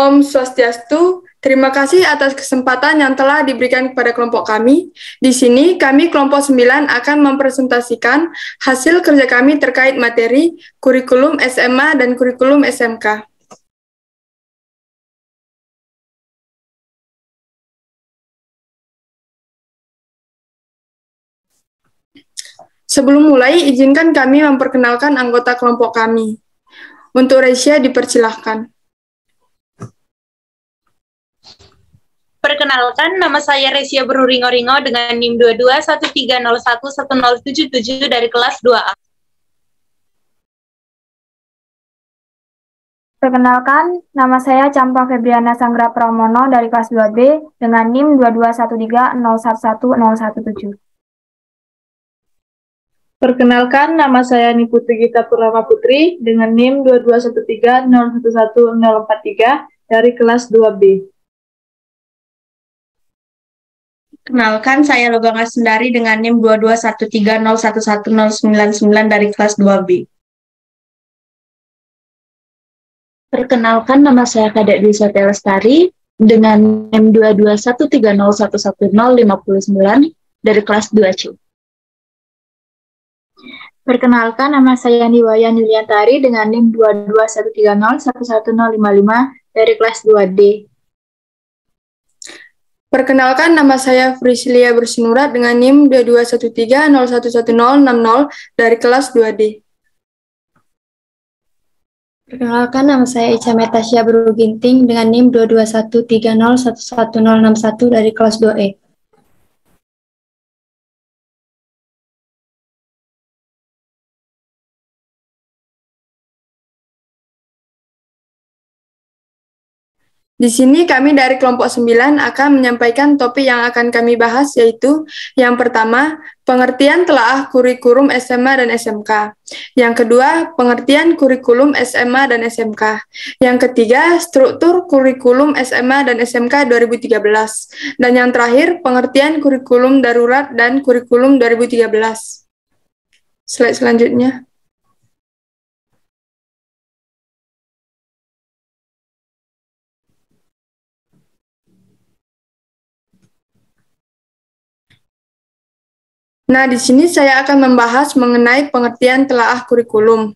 Om Swastiastu, terima kasih atas kesempatan yang telah diberikan kepada kelompok kami. Di sini, kami kelompok 9 akan mempresentasikan hasil kerja kami terkait materi kurikulum SMA dan kurikulum SMK. Sebelum mulai, izinkan kami memperkenalkan anggota kelompok kami. Untuk Resia, dipersilahkan. Perkenalkan, nama saya Resia Beruringo-ringo dengan NIM 2213011077 dari kelas 2A. Perkenalkan, nama saya Campa Febriana Sanggra Pramono dari kelas 2B dengan NIM 2213011017. Perkenalkan, nama saya Niputri Gita Purnama Putri dengan NIM 2213011043 dari kelas 2B. Kenalkan, saya Loganga Sendari dengan NIM 2213011099 dari kelas 2B. Perkenalkan, nama saya Kadek Dwi Satya Lestari dengan NIM 2213011059 dari kelas 2C. Perkenalkan, nama saya Niwaya Niliantari dengan NIM 2213011055 dari kelas 2D. Perkenalkan, nama saya Frisilia Bersinurat dengan NIM 2213011060 dari kelas 2D. Perkenalkan, nama saya Ica Metasya Beruginting dengan NIM 2213011061 dari kelas 2E. Di sini kami dari kelompok 9 akan menyampaikan topik yang akan kami bahas, yaitu yang pertama, pengertian telaah kurikulum SMA dan SMK. Yang kedua, pengertian kurikulum SMA dan SMK. Yang ketiga, struktur kurikulum SMA dan SMK 2013. Dan yang terakhir, pengertian kurikulum darurat dan kurikulum 2013. Slide selanjutnya. Nah, di sini saya akan membahas mengenai pengertian telaah kurikulum.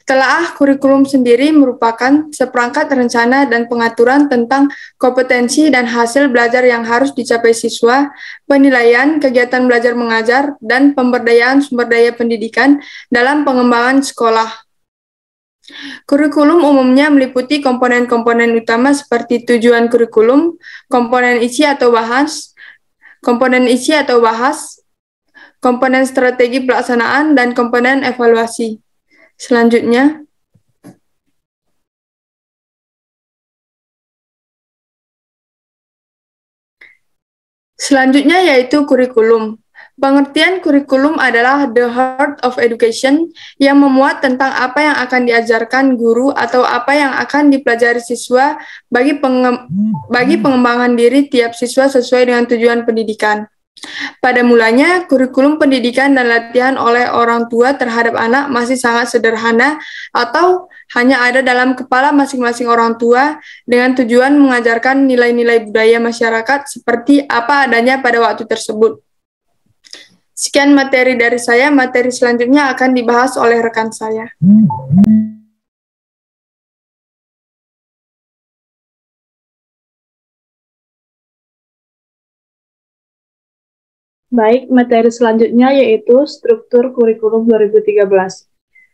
Telaah kurikulum sendiri merupakan seperangkat rencana dan pengaturan tentang kompetensi dan hasil belajar yang harus dicapai siswa, penilaian kegiatan belajar mengajar, dan pemberdayaan sumber daya pendidikan dalam pengembangan sekolah. Kurikulum umumnya meliputi komponen-komponen utama seperti tujuan kurikulum, komponen isi atau bahas, komponen strategi pelaksanaan, dan komponen evaluasi. Selanjutnya, yaitu kurikulum. Pengertian kurikulum adalah the heart of education yang memuat tentang apa yang akan diajarkan guru atau apa yang akan dipelajari siswa bagi pengembangan diri tiap siswa sesuai dengan tujuan pendidikan. Pada mulanya, kurikulum pendidikan dan latihan oleh orang tua terhadap anak masih sangat sederhana atau hanya ada dalam kepala masing-masing orang tua dengan tujuan mengajarkan nilai-nilai budaya masyarakat seperti apa adanya pada waktu tersebut. Sekian materi dari saya, materi selanjutnya akan dibahas oleh rekan saya. Baik, materi selanjutnya yaitu struktur kurikulum 2013.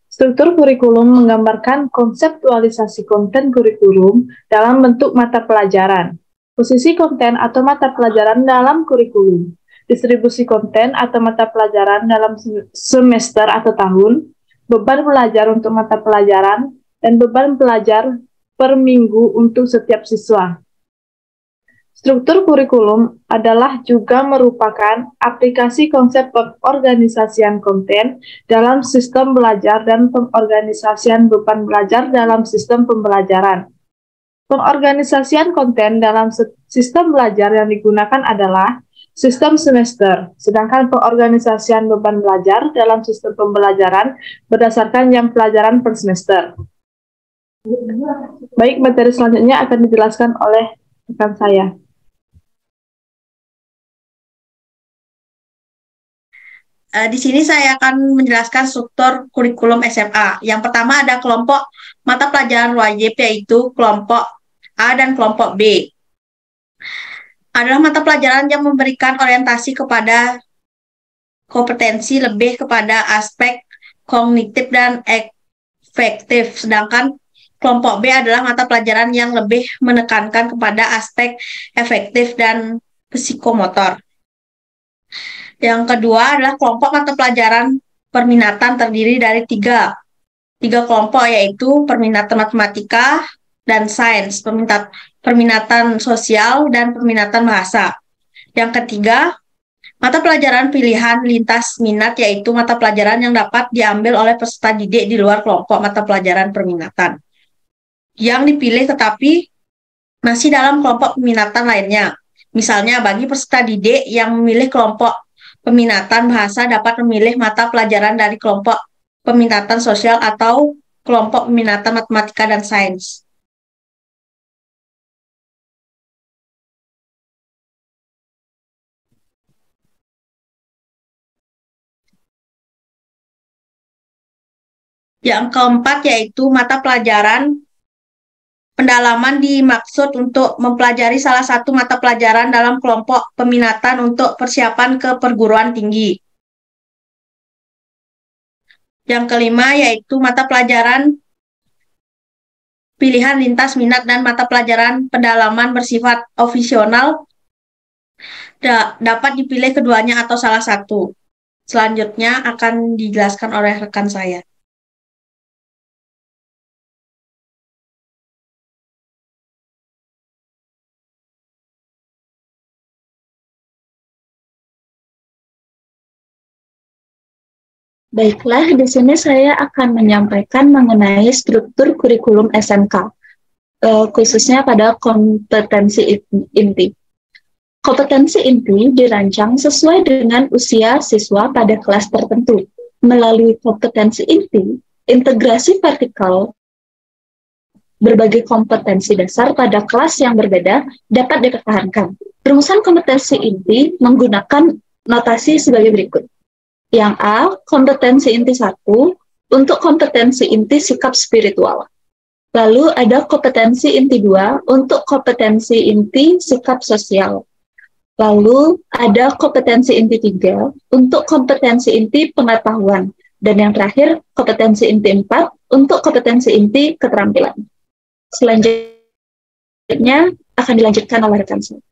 Struktur kurikulum menggambarkan konseptualisasi konten kurikulum dalam bentuk mata pelajaran, posisi konten atau mata pelajaran dalam kurikulum, distribusi konten atau mata pelajaran dalam semester atau tahun, beban belajar untuk mata pelajaran, dan beban belajar per minggu untuk setiap siswa. Struktur kurikulum adalah juga merupakan aplikasi konsep pengorganisasian konten dalam sistem belajar dan pengorganisasian beban belajar dalam sistem pembelajaran. Pengorganisasian konten dalam sistem belajar yang digunakan adalah sistem semester, sedangkan pengorganisasian beban belajar dalam sistem pembelajaran berdasarkan jam pelajaran per semester. Baik, materi selanjutnya akan dijelaskan oleh rekan saya. Di sini saya akan menjelaskan struktur kurikulum SMA. Yang pertama ada kelompok mata pelajaran wajib, yaitu kelompok A dan kelompok B. Adalah mata pelajaran yang memberikan orientasi kepada kompetensi lebih kepada aspek kognitif dan efektif. Sedangkan kelompok B adalah mata pelajaran yang lebih menekankan kepada aspek efektif dan psikomotor. Yang kedua adalah kelompok mata pelajaran perminatan terdiri dari tiga kelompok, yaitu perminatan matematika dan sains, perminatan sosial, dan perminatan bahasa. Yang ketiga, mata pelajaran pilihan lintas minat, yaitu mata pelajaran yang dapat diambil oleh peserta didik di luar kelompok mata pelajaran perminatan yang dipilih tetapi masih dalam kelompok peminatan lainnya. Misalnya, bagi peserta didik yang memilih kelompok peminatan bahasa dapat memilih mata pelajaran dari kelompok peminatan sosial atau kelompok peminatan matematika dan sains. Yang keempat yaitu mata pelajaran pendalaman dimaksud untuk mempelajari salah satu mata pelajaran dalam kelompok peminatan untuk persiapan ke perguruan tinggi. Yang kelima yaitu mata pelajaran pilihan lintas minat dan mata pelajaran pendalaman bersifat opsional dapat dipilih keduanya atau salah satu. Selanjutnya akan dijelaskan oleh rekan saya. Baiklah, di sini saya akan menyampaikan mengenai struktur kurikulum SMK, khususnya pada kompetensi inti. Kompetensi inti dirancang sesuai dengan usia siswa pada kelas tertentu. Melalui kompetensi inti, integrasi vertikal berbagai kompetensi dasar pada kelas yang berbeda dapat dipertahankan. Rumusan kompetensi inti menggunakan notasi sebagai berikut. Yang A, kompetensi inti 1 untuk kompetensi inti sikap spiritual. Lalu ada kompetensi inti 2 untuk kompetensi inti sikap sosial. Lalu ada kompetensi inti 3 untuk kompetensi inti pengetahuan. Dan yang terakhir, kompetensi inti 4 untuk kompetensi inti keterampilan. Selanjutnya akan dilanjutkan oleh rekan saya.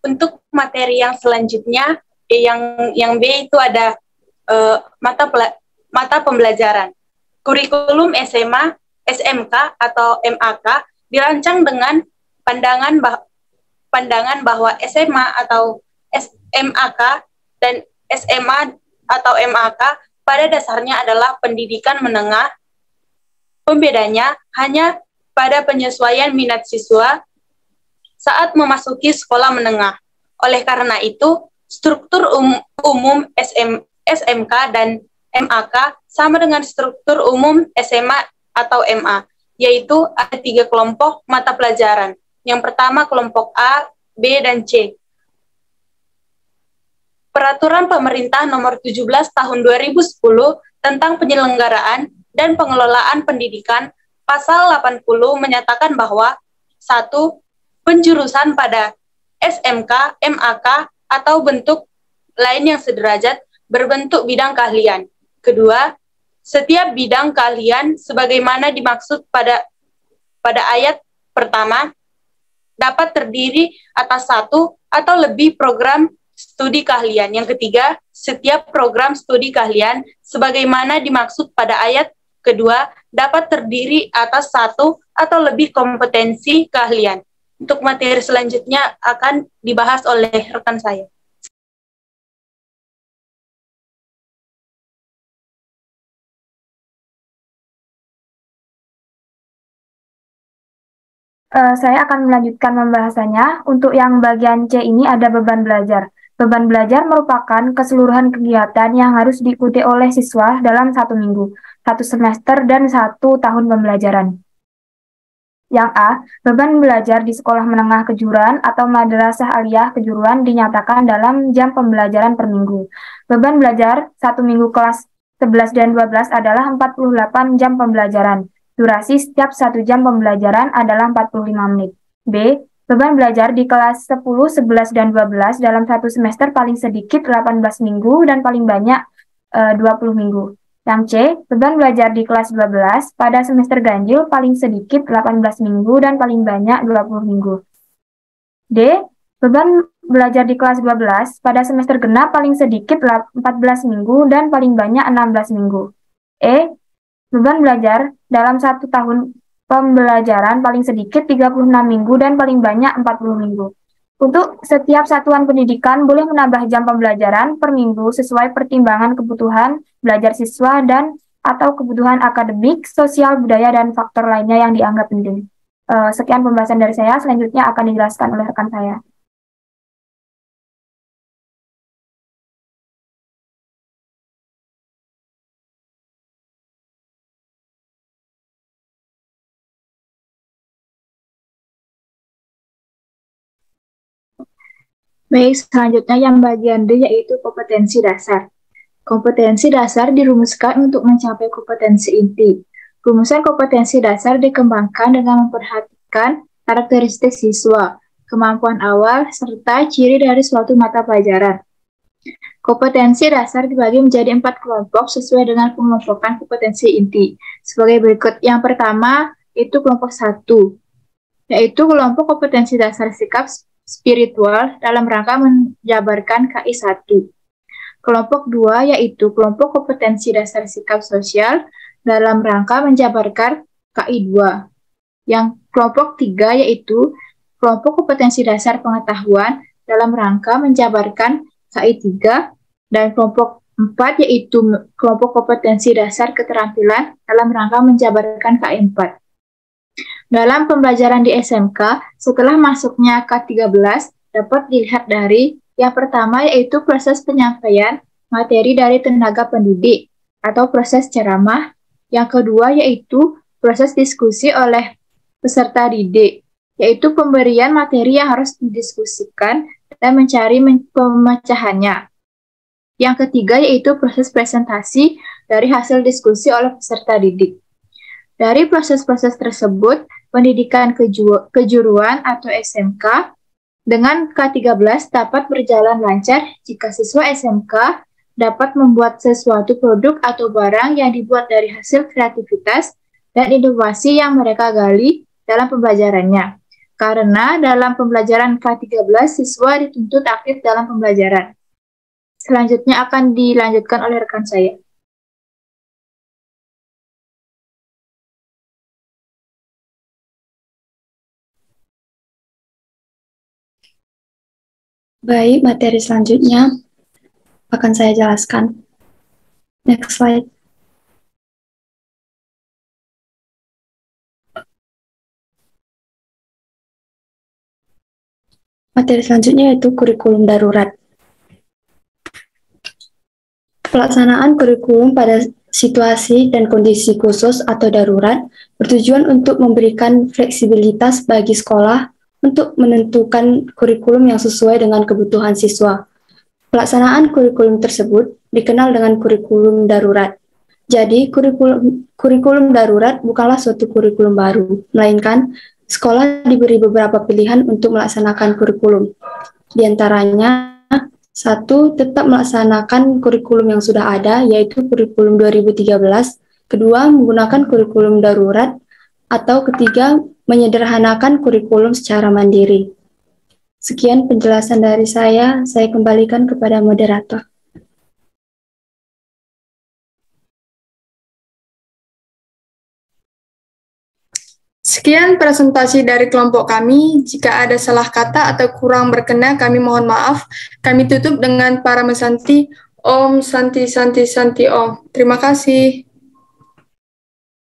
Untuk materi yang selanjutnya, yang B itu ada mata pembelajaran. Kurikulum SMA, SMK atau MAK dirancang dengan pandangan bahwa SMA atau MAK dan SMA atau MAK pada dasarnya adalah pendidikan menengah. Pembedanya hanya pada penyesuaian minat siswa saat memasuki sekolah menengah. Oleh karena itu, struktur umum SMK dan MAK sama dengan struktur umum SMA atau MA, yaitu ada 3 kelompok mata pelajaran. Yang pertama kelompok A, B, dan C. Peraturan Pemerintah Nomor 17 Tahun 2010 tentang penyelenggaraan dan pengelolaan pendidikan, Pasal 80 menyatakan bahwa 1. Penjurusan pada SMK, MAK, atau bentuk lain yang sederajat berbentuk bidang keahlian. Kedua, setiap bidang keahlian sebagaimana dimaksud pada ayat pertama dapat terdiri atas 1 atau lebih program studi keahlian. Yang ketiga, setiap program studi keahlian sebagaimana dimaksud pada ayat kedua dapat terdiri atas 1 atau lebih kompetensi keahlian. Untuk materi selanjutnya akan dibahas oleh rekan saya. Saya akan melanjutkan pembahasannya. Untuk yang bagian C ini ada beban belajar. Beban belajar merupakan keseluruhan kegiatan yang harus diikuti oleh siswa dalam 1 minggu, 1 semester, dan 1 tahun pembelajaran. Yang A, beban belajar di sekolah menengah kejuruan atau madrasah aliyah kejuruan dinyatakan dalam jam pembelajaran per minggu. Beban belajar 1 minggu kelas 11 dan 12 adalah 48 jam pembelajaran. Durasi setiap 1 jam pembelajaran adalah 45 menit. B, beban belajar di kelas 10, 11, dan 12 dalam 1 semester paling sedikit 18 minggu dan paling banyak 20 minggu. Yang C, beban belajar di kelas 12 pada semester ganjil paling sedikit 18 minggu dan paling banyak 20 minggu. D, beban belajar di kelas 12 pada semester genap paling sedikit 14 minggu dan paling banyak 16 minggu. E, beban belajar dalam 1 tahun pembelajaran paling sedikit 36 minggu dan paling banyak 40 minggu. Untuk setiap satuan pendidikan boleh menambah jam pembelajaran per minggu sesuai pertimbangan kebutuhan belajar siswa dan atau kebutuhan akademik, sosial, budaya, dan faktor lainnya yang dianggap penting. Sekian pembahasan dari saya, selanjutnya akan dijelaskan oleh rekan saya. Baik, selanjutnya yang bagian D yaitu kompetensi dasar. Kompetensi dasar dirumuskan untuk mencapai kompetensi inti. Rumusan kompetensi dasar dikembangkan dengan memperhatikan karakteristik siswa, kemampuan awal, serta ciri dari suatu mata pelajaran. Kompetensi dasar dibagi menjadi 4 kelompok sesuai dengan pengelompokan kompetensi inti. Sebagai berikut, yang pertama itu kelompok 1, yaitu kelompok kompetensi dasar sikap spiritual dalam rangka menjabarkan KI 1. Kelompok 2 yaitu kelompok kompetensi dasar sikap sosial dalam rangka menjabarkan KI 2. Yang kelompok 3 yaitu kelompok kompetensi dasar pengetahuan dalam rangka menjabarkan KI 3. Dan kelompok 4 yaitu kelompok kompetensi dasar keterampilan dalam rangka menjabarkan KI 4. Dalam pembelajaran di SMK, setelah masuknya K13, dapat dilihat dari yang pertama yaitu proses penyampaian materi dari tenaga pendidik atau proses ceramah. Yang kedua yaitu proses diskusi oleh peserta didik, yaitu pemberian materi yang harus didiskusikan dan mencari pemecahannya. Yang ketiga yaitu proses presentasi dari hasil diskusi oleh peserta didik. Dari proses-proses tersebut, pendidikan kejuruan atau SMK dengan K13 dapat berjalan lancar jika siswa SMK dapat membuat sesuatu produk atau barang yang dibuat dari hasil kreativitas dan inovasi yang mereka gali dalam pembelajarannya. Karena dalam pembelajaran K13, siswa dituntut aktif dalam pembelajaran. Selanjutnya akan dilanjutkan oleh rekan saya. Baik, materi selanjutnya akan saya jelaskan. Next slide. Materi selanjutnya yaitu kurikulum darurat. Pelaksanaan kurikulum pada situasi dan kondisi khusus atau darurat bertujuan untuk memberikan fleksibilitas bagi sekolah untuk menentukan kurikulum yang sesuai dengan kebutuhan siswa. Pelaksanaan kurikulum tersebut dikenal dengan kurikulum darurat. Jadi, kurikulum darurat bukanlah suatu kurikulum baru, melainkan sekolah diberi beberapa pilihan untuk melaksanakan kurikulum. Di antaranya, 1. Tetap melaksanakan kurikulum yang sudah ada, yaitu kurikulum 2013. Kedua, menggunakan kurikulum darurat. Atau ketiga, menyederhanakan kurikulum secara mandiri. Sekian penjelasan dari saya kembalikan kepada moderator. Sekian presentasi dari kelompok kami. Jika ada salah kata atau kurang berkenan, kami mohon maaf. Kami tutup dengan Paramesanti Om Santi Santi Santi Om. Terima kasih.